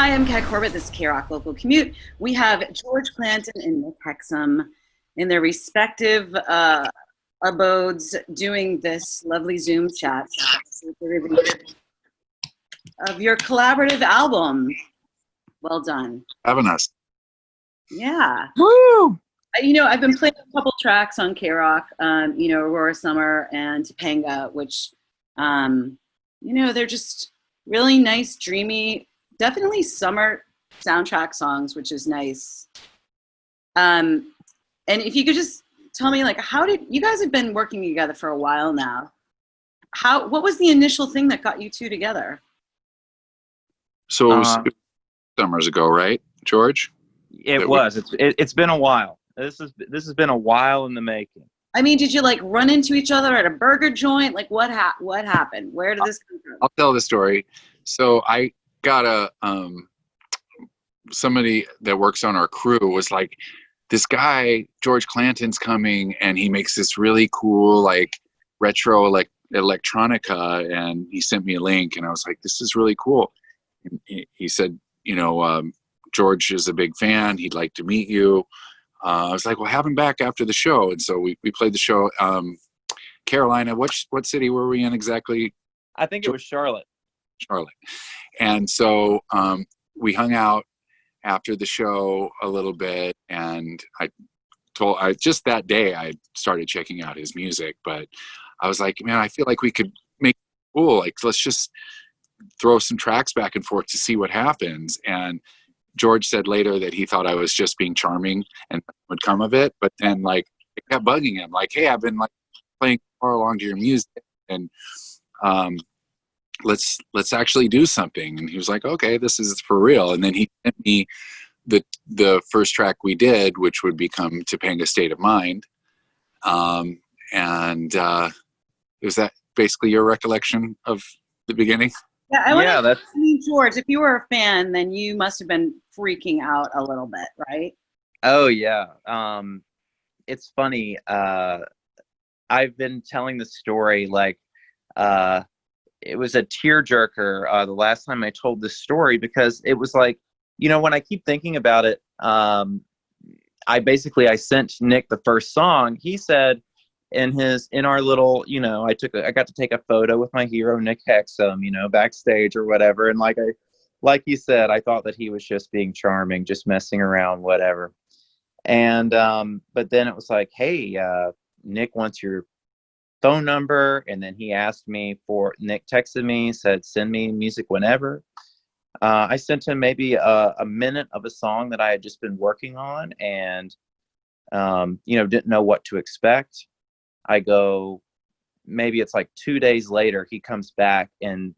Hi, I'm Kat Corbett. This is KROQ Local Commute. We have George Clanton and Nick Hexum in their respective abodes doing this lovely Zoom chat of your collaborative album. Well done. Having us. Yeah. Woo! I've been playing a couple tracks on KROQ, Aurora Summer and Topanga, which, they're just really nice, dreamy, definitely summer soundtrack songs, which is nice. And if you could just tell me, how did you guys have been working together for a while now? What was the initial thing that got you two together? So it was summers ago, right, George? It's been a while. This has been a while in the making. I mean, did you run into each other at a burger joint? What happened? Where did this come from? I'll tell the story. So I got somebody that works on our crew was like, this guy George Clanton's coming, and he makes this really cool retro electronica, and he sent me a link, and I was like, this is really cool. And he said, George is a big fan. He'd like to meet you. I was like, well, have him back after the show. And so we played the show. Carolina, what city were we in exactly? I think it was Charlotte. Charlotte. And so we hung out after the show a little bit, and just that day I started checking out his music, but I was like, man, I feel like we could make it cool. Let's just throw some tracks back and forth to see what happens. And George said later that he thought I was just being charming and would come of it. But then it kept bugging him, hey, I've been playing far along to your music, and let's actually do something. And he was like, okay, this is for real. And then he sent me the first track we did, which would become Topanga State of Mind. Was that basically your recollection of the beginning? Yeah, George, if you were a fan, then you must have been freaking out a little bit, right? Oh yeah. It's funny. I've been telling the story it was a tearjerker the last time I told this story, because it was when I keep thinking about it, I sent Nick the first song. He said in our little, I got to take a photo with my hero Nick Hexum, backstage or whatever, and like you said, I thought that he was just being charming, just messing around, whatever. And but then it was hey, Nick wants your phone number, and then he asked me Nick texted me, said send me music whenever. I sent him maybe a minute of a song that I had just been working on, and didn't know what to expect. I go, maybe it's 2 days later, he comes back and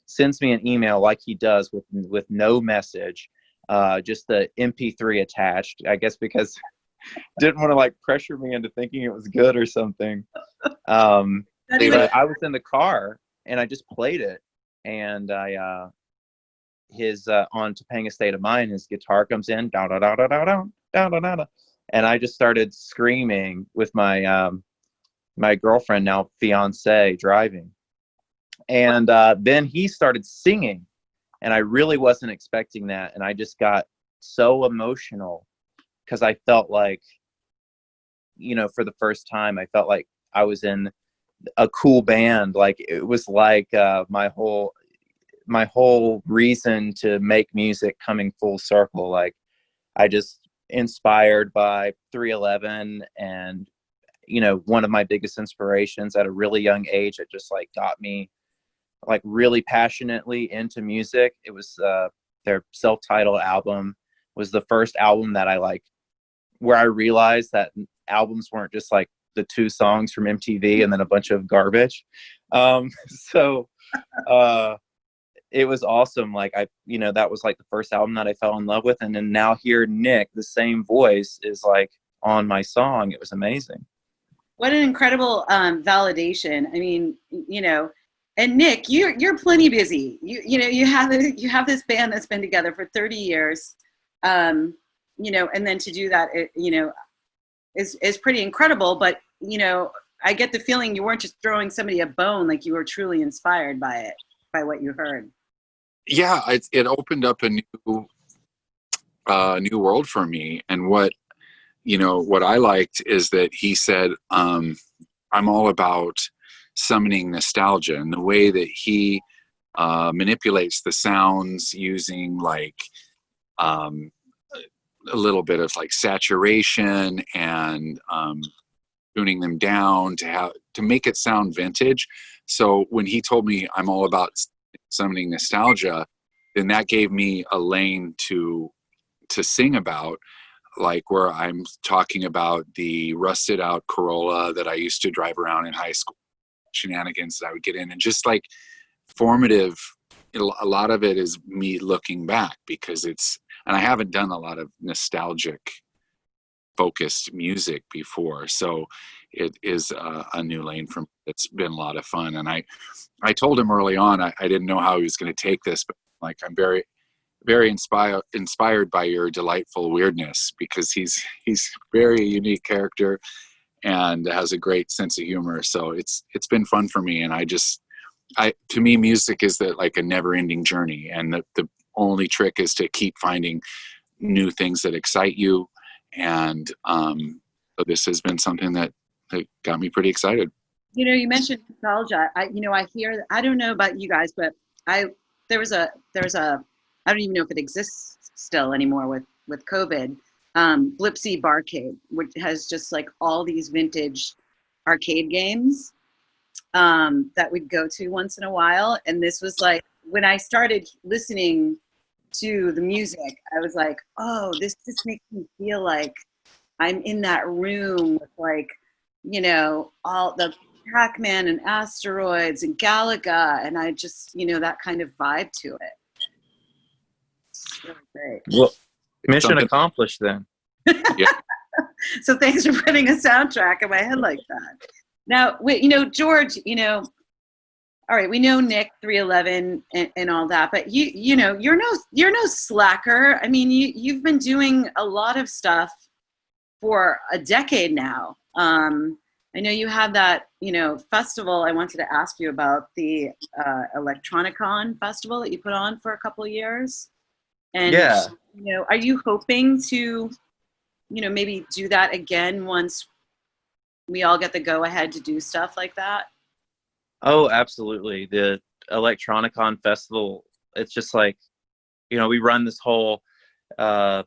sends me an email like he does with no message, just the MP3 attached, I guess because didn't want to pressure me into thinking it was good or something. But I was in the car and I just played it, and his on Topanga State of Mind, his guitar comes in, da da da da da da da da da, and I just started screaming with my my girlfriend, now fiance, driving. And then he started singing, and I really wasn't expecting that. And I just got so emotional because I felt for the first time, I felt like I was in a cool band. It was my whole reason to make music coming full circle. I just inspired by 311 and one of my biggest inspirations at a really young age that just got me really passionately into music. It was their self-titled album was the first album that I where I realized that albums weren't just the 2 songs from MTV and then a bunch of garbage. So it was awesome. That was the first album that I fell in love with. And then now hear Nick, the same voice, is on my song. It was amazing. What an incredible validation. I mean, and Nick, you're plenty busy. You have this band that's been together for 30 years. And then to do that, is pretty incredible. But, I get the feeling you weren't just throwing somebody a bone, you were truly inspired by it, by what you heard. Yeah, it opened up a new world for me. And what I liked is that he said, I'm all about summoning nostalgia, and the way that he manipulates the sounds using like a little bit of like saturation and tuning them down to make it sound vintage. So when he told me I'm all about summoning nostalgia, then that gave me a lane to sing about, like where I'm talking about the rusted out Corolla that I used to drive around in high school, shenanigans that I would get in, and just like formative. A lot of it is me looking back, because and I haven't done a lot of nostalgic focused music before, so it is a new lane for me. It's been a lot of fun, and I told him early on I didn't know how he was going to take this, but like I'm very very inspired by your delightful weirdness, because he's very unique character and has a great sense of humor. So it's been fun for me, and to me, music is like a never-ending journey, and the only trick is to keep finding new things that excite you. And so this has been something that got me pretty excited. You mentioned nostalgia. I hear. I don't know about you guys, but there was a. I don't even know if it exists still anymore with COVID. Blipsy Barcade, which has just like all these vintage arcade games that we'd go to once in a while. And this was like, when I started listening to the music, I was like, oh, this just makes me feel like I'm in that room with like, all the Pac-Man and Asteroids and Galaga. And I just, that kind of vibe to it. It's really great. Well, mission accomplished then. Yeah. So thanks for putting a soundtrack in my head like that. Now, wait, George, all right, we know Nick 311 and all that, but you're no slacker. I mean, you've been doing a lot of stuff for a decade now. I know you have that, festival I wanted to ask you about, the Electronicon festival that you put on for a couple of years. And, yeah. Are you hoping to, maybe do that again once we all get the go ahead to do stuff like that? Oh, absolutely. The Electronicon festival, it's just like, we run this whole, I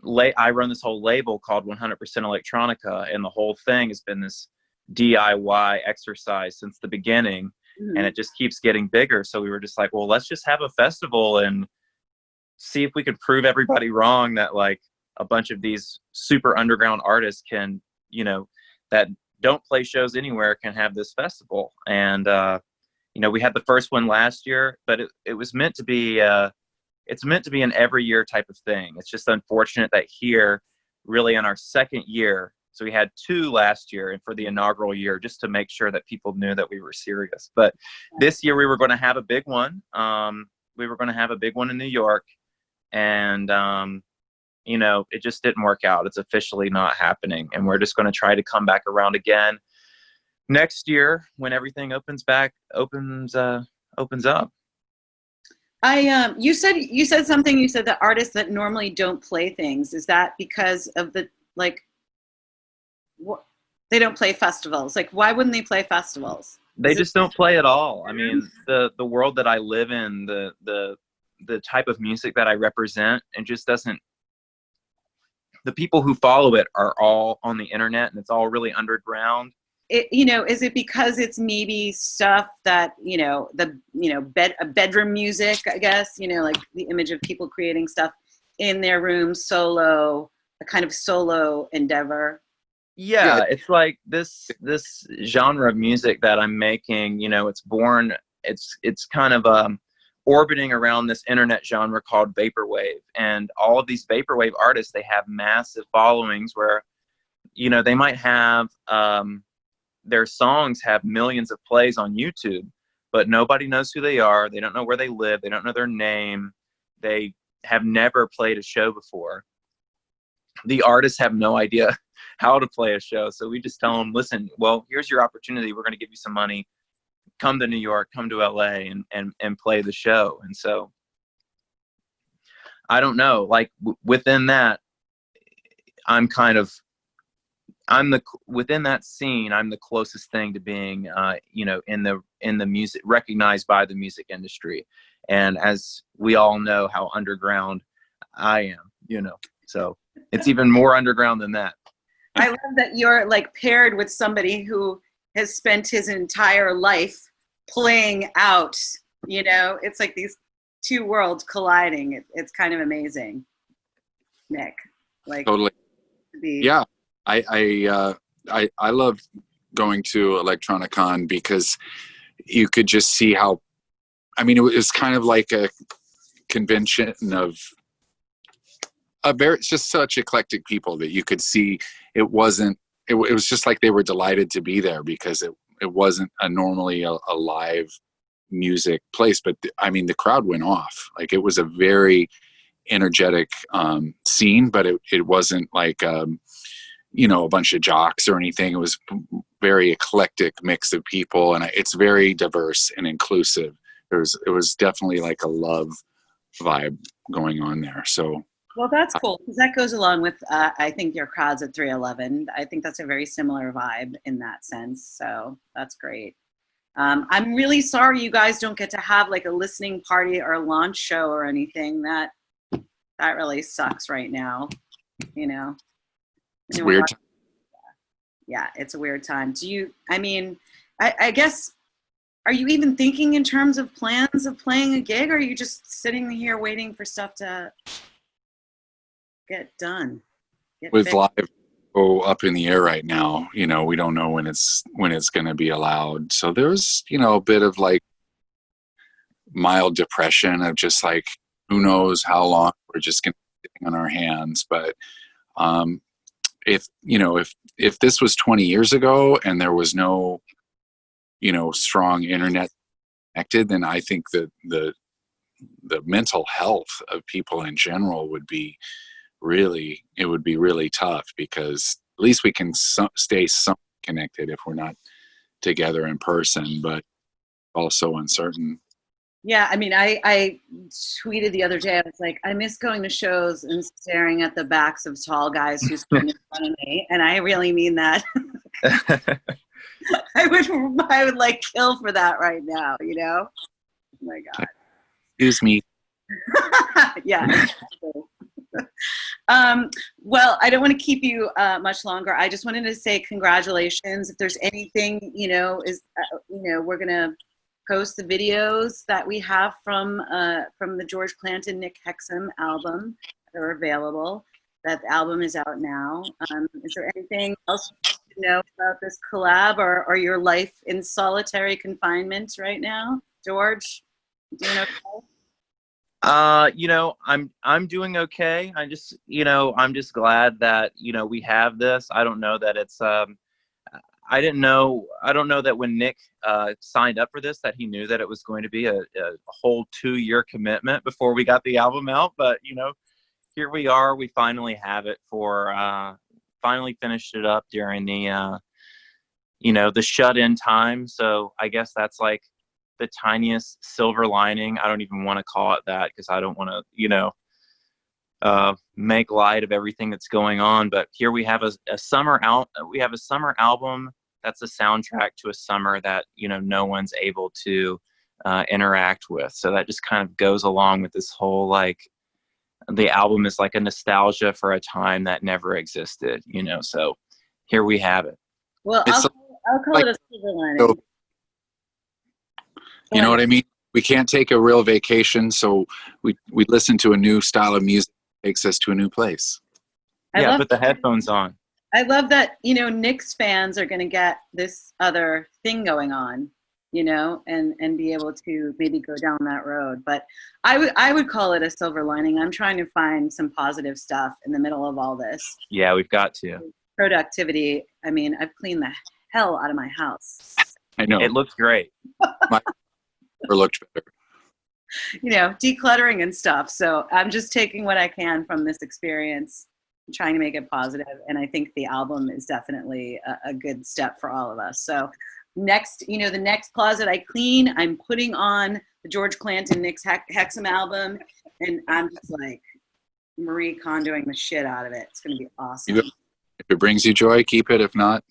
run this whole label called 100% Electronica, and the whole thing has been this DIY exercise since the beginning, and it just keeps getting bigger. So we were just like, well, let's just have a festival and see if we could prove everybody wrong that like a bunch of these super underground artists can, that don't play shows anywhere, can have this festival. And, we had the first one last year, but it was meant to be, it's meant to be an every year type of thing. It's just unfortunate that here, really in our second year, so we had 2 last year, and for the inaugural year, just to make sure that people knew that we were serious. But this year we were going to have a big one. We were going to have a big one in New York, and, it just didn't work out. It's officially not happening. And we're just going to try to come back around again next year when everything opens up. You said something. You said that artists that normally don't play things, is that because of the they don't play festivals? Like, why wouldn't they play festivals? They just don't play at all. I mean, the world that I live in, the type of music that I represent, it just doesn't. The people who follow it are all on the internet, and it's all really underground. Is it because it's maybe stuff that, bedroom music, I guess, like the image of people creating stuff in their room solo, a kind of solo endeavor? Yeah, it's like this genre of music that I'm making, it's born, it's kind of orbiting around this internet genre called Vaporwave. And all of these Vaporwave artists, they have massive followings where, they might have, their songs have millions of plays on YouTube, but nobody knows who they are. They don't know where they live. They don't know their name. They have never played a show before. The artists have no idea how to play a show. So we just tell them, listen, well, here's your opportunity. We're going to give you some money. Come to New York, come to LA and play the show. And so I don't know, like within that, within that scene, I'm the closest thing to being, you know, in the music, recognized by the music industry. And as we all know how underground I am, you know, so it's even more underground than that. I love that you're like paired with somebody who has spent his entire life playing out, you know, it's like these two worlds colliding. It's kind of amazing, Nick. Like, Totally. Yeah. I love going to Electronicon because you could just see how, I mean, it was kind of like a convention of it's just such eclectic people that you could see it was just like they were delighted to be there because it wasn't normally a live music place, but I mean, the crowd went off. Like it was a very energetic scene, but it wasn't like, you know, a bunch of jocks or anything. It was very eclectic mix of people, and it's very diverse and inclusive. It was definitely like a love vibe going on there. So, well, that's cool because that goes along with I think your crowds at 311. I think that's a very similar vibe in that sense. So that's great. I'm really sorry you guys don't get to have like a listening party or a launch show or anything. That really sucks right now. You know. It's weird. Yeah, it's a weird time. I guess, are you even thinking in terms of plans of playing a gig, or are you just sitting here waiting for stuff to get done? With live up in the air right now, you know, we don't know when it's going to be allowed. So there's, you know, a bit of like mild depression of just like, who knows how long we're just going to be sitting on our hands. But, if this was 20 years ago and there was no, you know, strong internet connected, then I think that the mental health of people in general would be really tough, because at least we can stay somewhat connected if we're not together in person, but also uncertain. Yeah, I mean, I tweeted the other day, I was like, I miss going to shows and staring at the backs of tall guys who stand in front of me, and I really mean that. I would like kill for that right now, you know? Oh my God. Excuse me. Yeah. Well, I don't want to keep you much longer. I just wanted to say congratulations. If there's anything, you know, we're going to post the videos that we have from the George Clanton, Nick Hexum album that are available. That album is out now. Is there anything else you know about this collab or your life in solitary confinement right now, George? Doing okay? You know, I'm doing okay. I'm just glad that, you know, we have this. I don't know that it's I don't know that when Nick signed up for this that he knew that it was going to be a whole 2-year commitment before we got the album out. But, you know, here we are. We finally have it finally finished it up during the, you know, the shut-in time. So I guess that's like the tiniest silver lining. I don't even want to call it that because I don't want to, you know, make light of everything that's going on. But here we have a summer album that's a soundtrack to a summer that, you know, no one's able to interact with. So that just kind of goes along with this whole, like, the album is like a nostalgia for a time that never existed, you know. So here we have it. Well, I'll call it a silver lining. You know what I mean? We can't take a real vacation, so we listen to a new style of music that takes us to a new place. Yeah, put the headphones on. I love that, you know, Knicks fans are going to get this other thing going on, you know, and be able to maybe go down that road. But I would call it a silver lining. I'm trying to find some positive stuff in the middle of all this. Yeah, we've got to. Productivity. I mean, I've cleaned the hell out of my house. I know. It looks great. Or looked better. You know, decluttering and stuff. So I'm just taking what I can from this experience, trying to make it positive. And I think the album is definitely a good step for all of us. So next, you know, the next closet I clean, I'm putting on the George Clanton Nick Hexum album. And I'm just like, Marie Kondoing the shit out of it. It's going to be awesome. If it brings you joy, keep it. If not.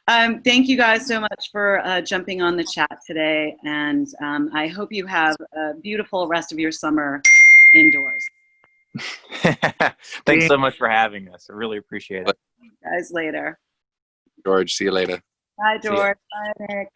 Thank you guys so much for jumping on the chat today. And I hope you have a beautiful rest of your summer indoors. Thanks so much for having us. I really appreciate it. See you guys later. George, see you later. Bye, George. Bye, Nick.